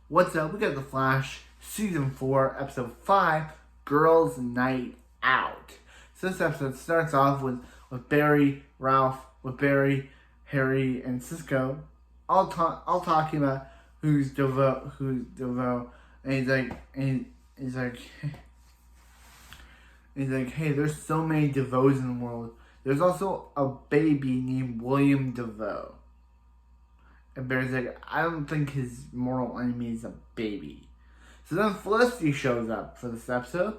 What's up? We got The Flash, Season 4, Episode 5, Girls' Night Out. So this episode starts off with Barry, Ralph, Harry, and Cisco all talking about who's Devo, and he's like, hey, there's so many DeVoes in the world. There's also a baby named William DeVoe. And Barry's like, I don't think his mortal enemy is a baby. So then Felicity shows up for this episode.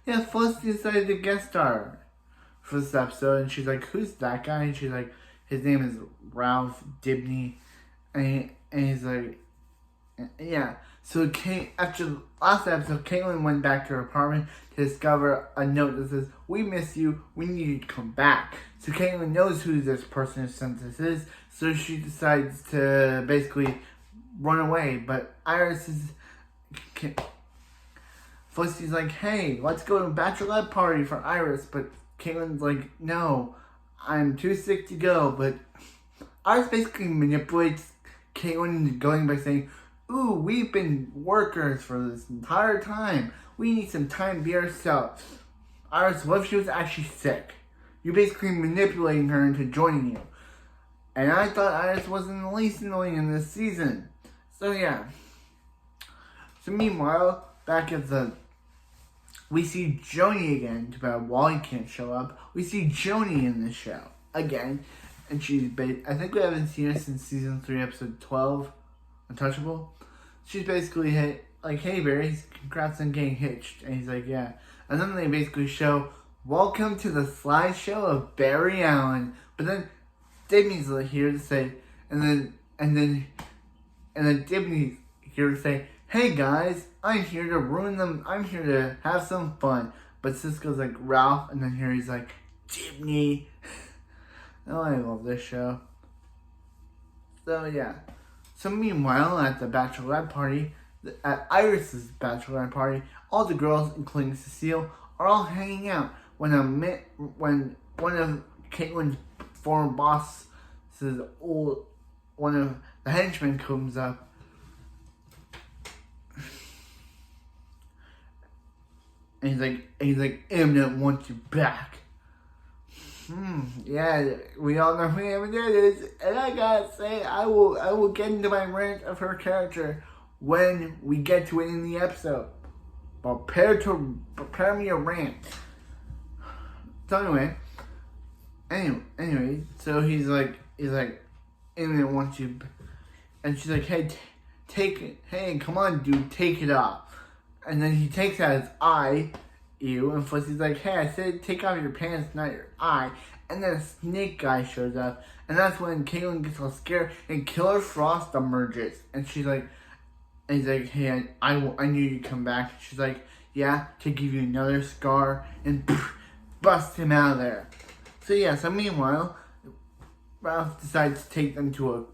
Yeah, Felicity decided to guest star for this episode. And she's like, who's that guy? And she's like, his name is Ralph Dibny. And he's like, yeah. So after last episode, Caitlin went back to her apartment to discover a note that says, we miss you, we need you to come back. So Caitlin knows who this person who sent this is, so she decides to basically run away. But Felicity's like, hey, let's go to a bachelorette party for Iris. But Caitlin's like, no, I'm too sick to go. But Iris basically manipulates Caitlin into going by saying, ooh, we've been workers for this entire time. We need some time to be ourselves. Iris, what if she was actually sick? You're basically manipulating her into joining you. And I thought Iris wasn't the least annoying in this season. So yeah. So meanwhile, we see Joni again, about Wally can't show up. We see Joni in the show again. And I think we haven't seen her since season 3, episode 12, Untouchable. She's basically hey Barry, congrats on getting hitched. And he's like, yeah. And then they basically show, welcome to the slideshow of Barry Allen. But then Dibny's here to say, and then Dibny's here to say, hey guys, I'm here to have some fun. But Cisco's like, Ralph, and then Harry's like, Dibny. Oh, I love this show. So yeah. So meanwhile, at the bachelorette party, at Iris's bachelorette party, all the girls, including Cecile, are all hanging out when one of Caitlin's former bosses, one of the henchmen comes up. And he's like, Amunet wants you back. Yeah, we all know who Amunet is, and I gotta say, I will get into my rant of her character when we get to it in the episode. Prepare me a rant. So anyway, so he's like, Amunet wants you, and she's like, hey, come on, dude, take it off. And then he takes out his eye. And Felicity's like, hey, I said take off your pants, not your eye. And then a snake guy shows up. And that's when Caitlin gets all scared and Killer Frost emerges. And he's like, hey, I knew you'd come back. She's like, yeah, to give you another scar. And bust him out of there. So meanwhile, Ralph decides to take them to a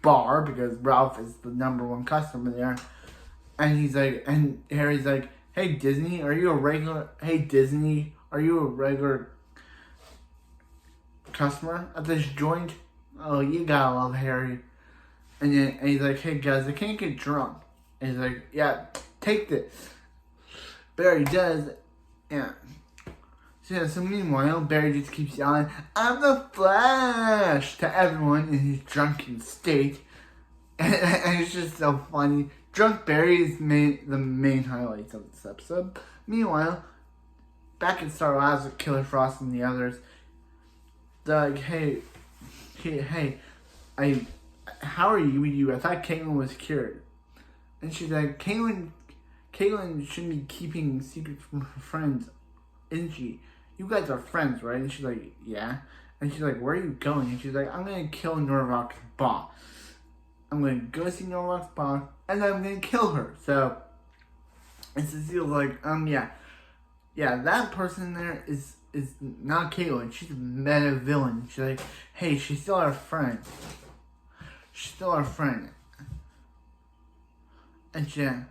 bar because Ralph is the #1 customer there. And he's like, and Harry's like, hey Disney, are you a regular customer at this joint? Oh, you gotta love Harry. And he's like, hey guys, I can't get drunk. And he's like, yeah, take this. Barry does, yeah. So meanwhile, Barry just keeps yelling, I'm the Flash, to everyone in his drunken state. And it's just so funny. Drunk Barry is the main highlights of this episode. Meanwhile, back in Star Labs with Killer Frost and the others, they're like, hey, how are you? I thought Caitlin was cured. And she's like, Caitlin shouldn't be keeping secrets from her friends, isn't she? You guys are friends, right? And she's like, yeah. And she's like, where are you going? And she's like, I'm going to kill Norvok's boss. I'm going to go see Norvok's boss, and then I'm going to kill her. So, and Cecile's like, yeah, that person there is not Caitlin. She's a meta villain. She's like, hey, she's still our friend. And yeah.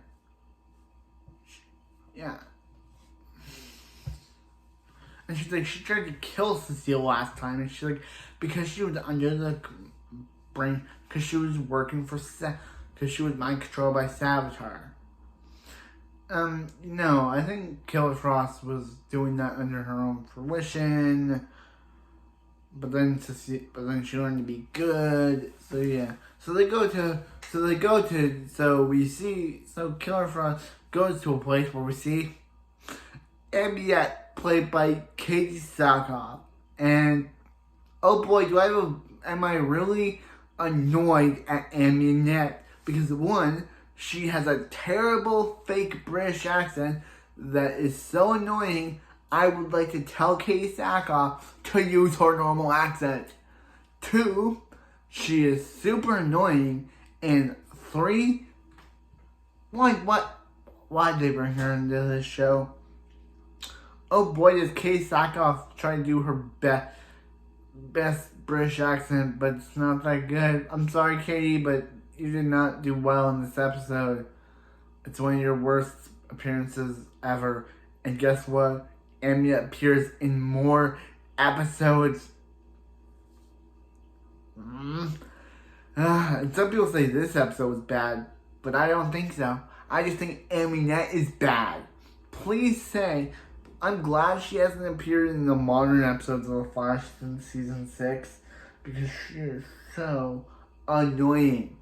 And she's like, she tried to kill Cecile last time, and she's like, because she was under the brain, because she was working for because she was mind controlled by Savitar. No, I think Killer Frost was doing that under her own fruition. But then she learned to be good. So yeah. So Killer Frost goes to a place where we see Amunet played by Katie Sackhoff. And oh boy, am I really annoyed at Amunet, because one, she has a terrible fake British accent that is so annoying. I would like to tell Katie Sackhoff to use her normal accent. 2, she is super annoying. And 3, why did they bring her into this show? Oh boy, does Katie Sackhoff try to do her best British accent, but it's not that good. I'm sorry, Katie, but you did not do well in this episode. It's one of your worst appearances ever. And guess what? Amunet appears in more episodes. And some people say this episode was bad, but I don't think so. I just think Amunet is bad. Please say, I'm glad she hasn't appeared in the modern episodes of The Flash since season 6, because she is so annoying.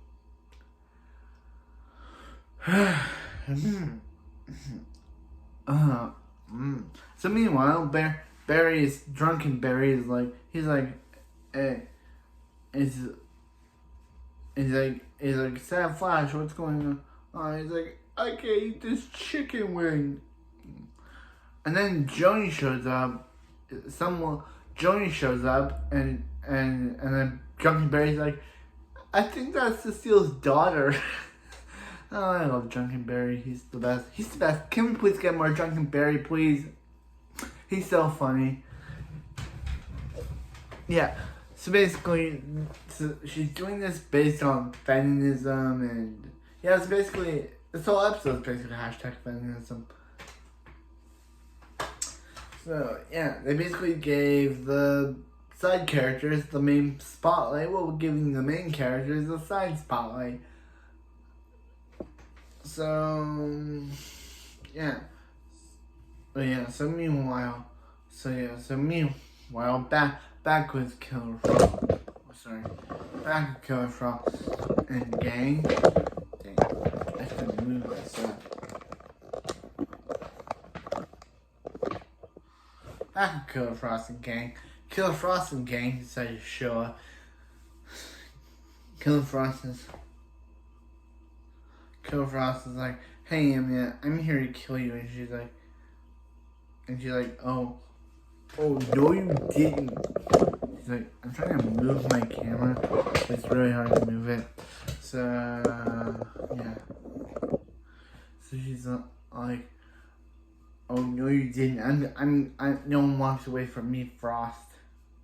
So meanwhile, Barry is drunk, and Barry is like, he's like, Sad Flash, what's going on? He's like, I can't eat this chicken wing. And then Joni shows up. Joni shows up, and then Drunken Barry's like, I think that's Cecile's daughter. Oh, I love Drunken Barry. He's the best. He's the best. Can we please get more Drunken Barry, please? He's so funny. Yeah. So basically, she's doing this based on feminism, and yeah, it's basically, this whole episode is basically #feminism. So yeah, they basically gave the side characters the main spotlight, while giving the main characters the side spotlight. So yeah. So meanwhile, back with Killer Frost. Back with Killer Frost and gang. Dang, I couldn't move myself. Back with Killer Frost and gang. Killer Frost and gang decided to show up. Killer Frost is like, hey, I'm here to kill you. And she's like, oh, no, you didn't. She's like, I'm trying to move my camera. It's really hard to move it. So, yeah. So she's like, oh, no, you didn't. No one walks away from me, Frost.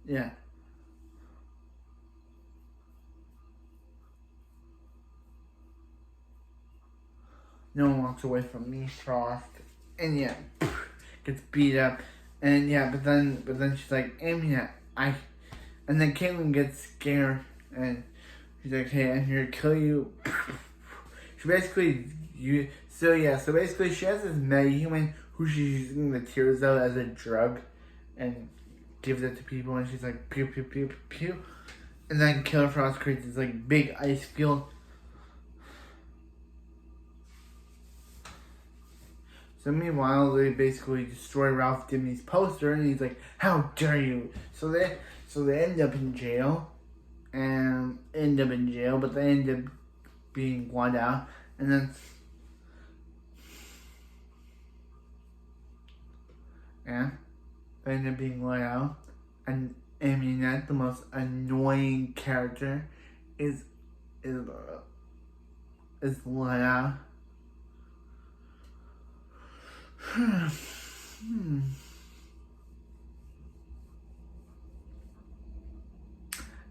Yeah. No one walks away from me, Frost. And yeah, gets beat up. And yeah, but then she's like, Amunet, and then Caitlin gets scared, and she's like, hey, I'm here to kill you. So basically she has this meta-human who she's using the tears out as a drug, and gives it to people, and she's like, pew, pew, pew, pew, pew. And then Killer Frost creates this like big ice field. So meanwhile, they basically destroy Ralph Dimney's poster, and he's like, how dare you? So they end up in jail, but they end up being let out, and then they end up being let out, and Amunet, the most annoying character, is let out.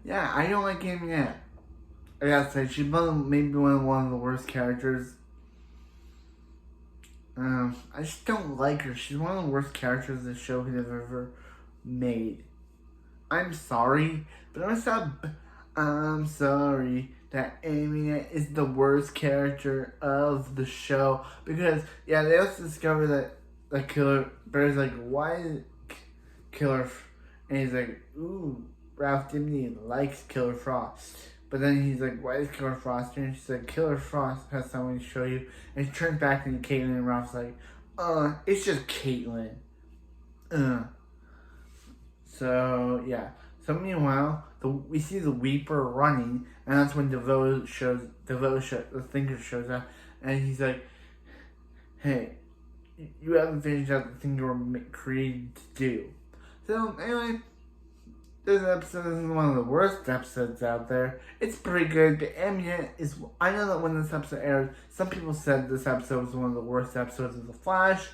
Yeah, I don't like Amunet. I gotta say, she's maybe one of the worst characters. I just don't like her. She's one of the worst characters the show could have ever made. I'm sorry, but I'm sorry that amunet is the worst character of the show, because they also discover that the Killer Bear's like, why is Killer, and he's like, ooh, Ralph Dimity likes Killer Frost. But then he's like, why is Killer Frost here? And she's like, Killer Frost has something to show you. And he turns back into Caitlin, and Ralph's like, it's just Caitlin. So, yeah. So, meanwhile, we see the Weeper running, and that's when the Thinker shows up, and he's like, hey, you haven't finished out the thing you were created to do. So, anyway, this episode isn't one of the worst episodes out there. It's pretty good. The amunet is... I know that when this episode aired, some people said this episode was one of the worst episodes of The Flash.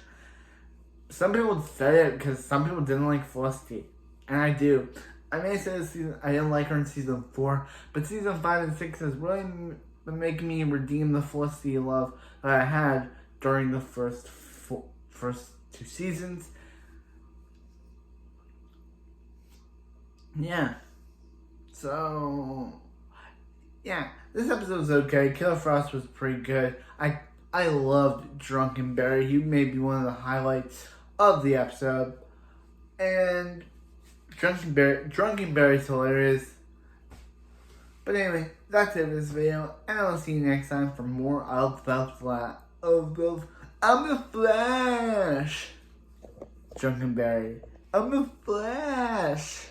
Some people said it because some people didn't like Felicity. And I do. I may say this season, I didn't like her in season 4, but season 5 and 6 has really been making me redeem the Felicity love that I had during the first 2 seasons. Yeah. So, yeah, this episode was okay. Killer Frost was pretty good. I loved Drunken Barry. He may be one of the highlights of the episode. And Drunken Barry's hilarious. But anyway, that's it for this video. And I will see you next time for more of the Flash. Drunken Barry. I'm the Flash.